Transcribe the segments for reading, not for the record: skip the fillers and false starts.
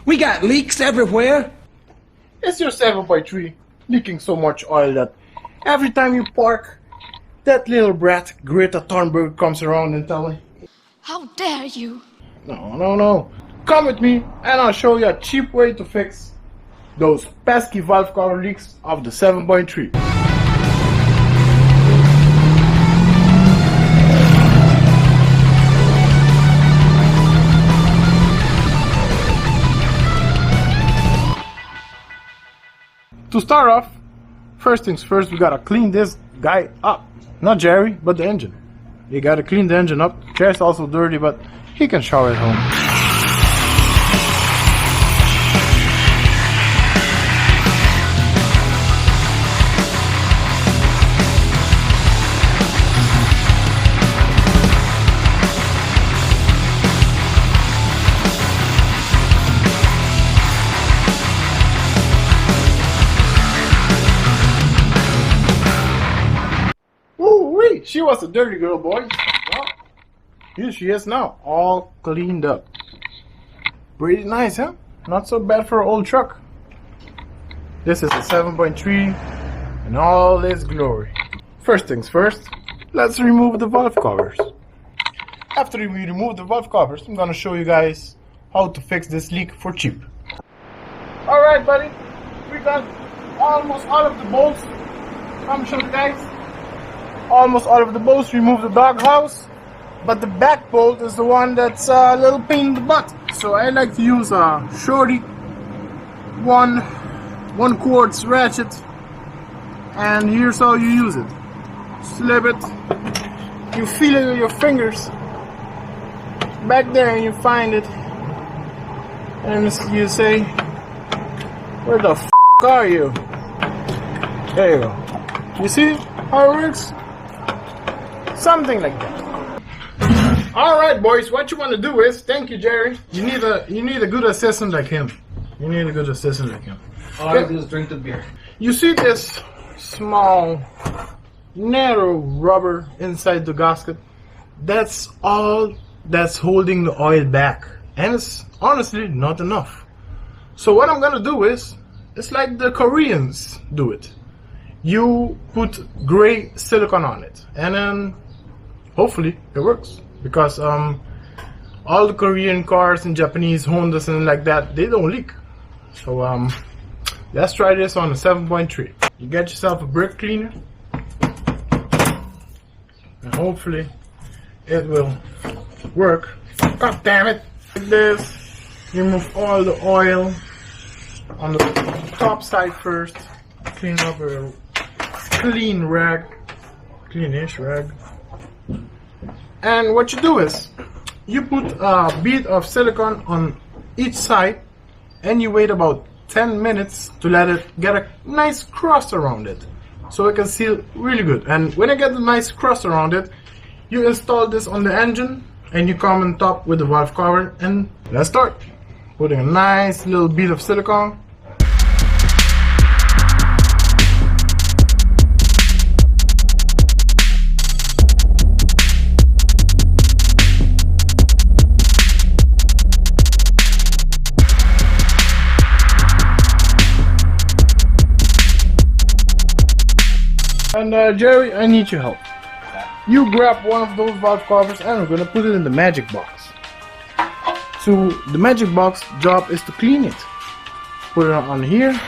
We got leaks everywhere. It's your 7.3 leaking so much oil that every time you park, that little brat Greta Thunberg comes around and tells me, How dare you? No. Come with me and I'll show you a cheap way to fix those pesky valve cover leaks of the 7.3. To start off, first things first, we gotta clean this guy up. Not Jerry, but the engine. You gotta clean the engine up. Jerry's also dirty, but he can shower at home. She was a dirty girl, boy. Well, here she is now, all cleaned up. Pretty nice, huh? Not so bad for an old truck. This is a 7.3 in all its glory. First things first, let's remove the valve covers. After we remove the valve covers, I'm gonna show you guys how to fix this leak for cheap. Alright, buddy, we got almost all of the bolts. I'm show you guys. Almost all of the bolts, remove the doghouse, but the back bolt is the one that's a little pain in the butt. So I like to use a shorty 1/4 ratchet, and here's how you use it. Slip it, you feel it with your fingers back there and you find it, and you say, where the f are you? There you go. You see how it works? Something like that. Alright, boys, what you want to do is, thank you, Jerry. You need a good assistant like him. You need a good assistant like him. All I do is drink the beer. You see this small, narrow rubber inside the gasket? That's all that's holding the oil back. And it's honestly not enough. So what I'm gonna do is, it's like the Koreans do it. You put gray silicone on it, and then hopefully it works, because all the Korean cars and Japanese Hondas and like that, they don't leak. So let's try this on a 7.3. You get yourself a brake cleaner, and hopefully it will work. God damn it! Like this, remove all the oil on the top side first. Clean up a clean rag, cleanish rag. And what you do is, you put a bead of silicone on each side, and you wait about 10 minutes to let it get a nice crust around it, so it can seal really good. And when you get a nice crust around it, you install this on the engine, and you come on top with the valve cover, and let's start. Putting a nice little bead of silicone. And Jerry, I need your help. You grab one of those valve covers and we're gonna put it in the magic box. So the magic box job is to clean it. Put it on here.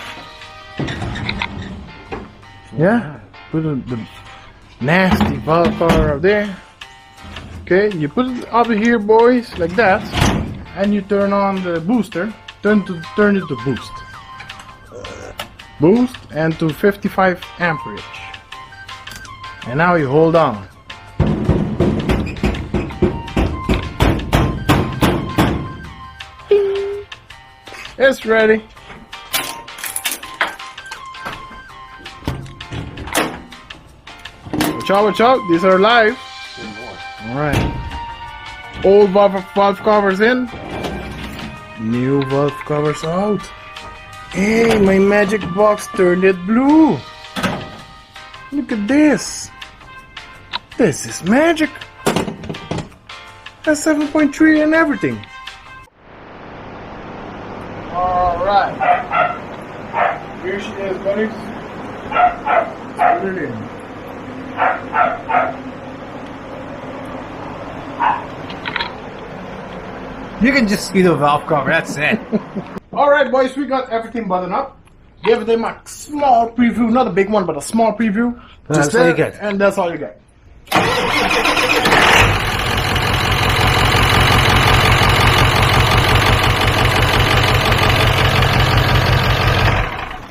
Yeah, put the nasty valve cover up there. Okay, you put it up here, boys, like that, and you turn on the booster. Turn it to boost. Boost and to 55 amperage. And now you hold on. Ding. It's ready. Watch out, these are live. Alright. Old valve covers in. New valve covers out. Hey, my magic box turned it blue. Look at this. This is magic. That's 7.3 and everything. Alright. Here she is, buddies. Let's put it in. You can just see the valve cover, that's it. Alright, boys, we got everything buttoned up. Gave them a small preview, not a big one, but a small preview. That's all you get. And that's all you get.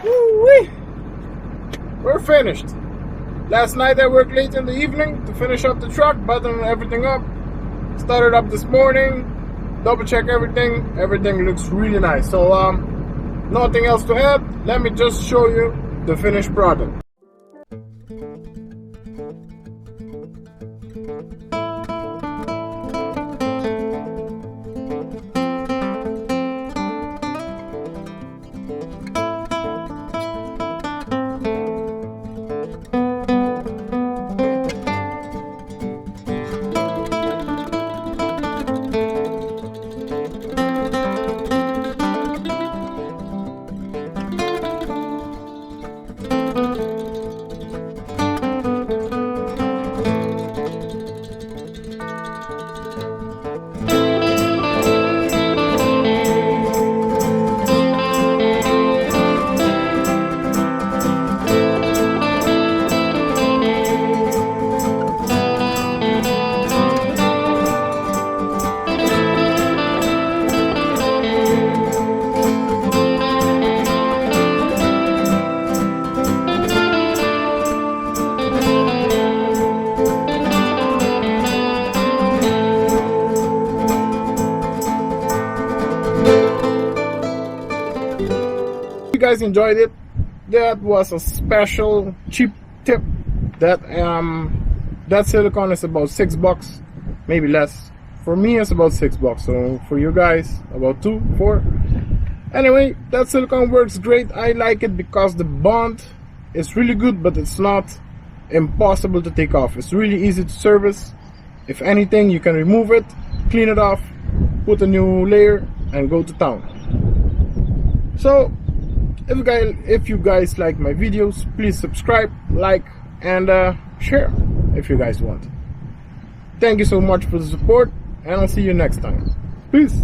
Woo-wee. We're finished. Last night I worked late in the evening to finish up the truck, button everything up. Started up this morning. Double check everything. Everything looks really nice. So nothing else to add. Let me just show you the finished product. You guys enjoyed it. That was a special cheap tip. That silicone is about $6, maybe less. For me it's about $6, so for you guys about 2, 4. Anyway, that silicone works great. I like it because the bond is really good, but it's not impossible to take off. It's really easy to service. If anything, you can remove it, clean it off, put a new layer, and go to town. So if you guys like my videos, please subscribe, like, and share if you guys want. Thank you so much for the support, and I'll see you next time. Peace.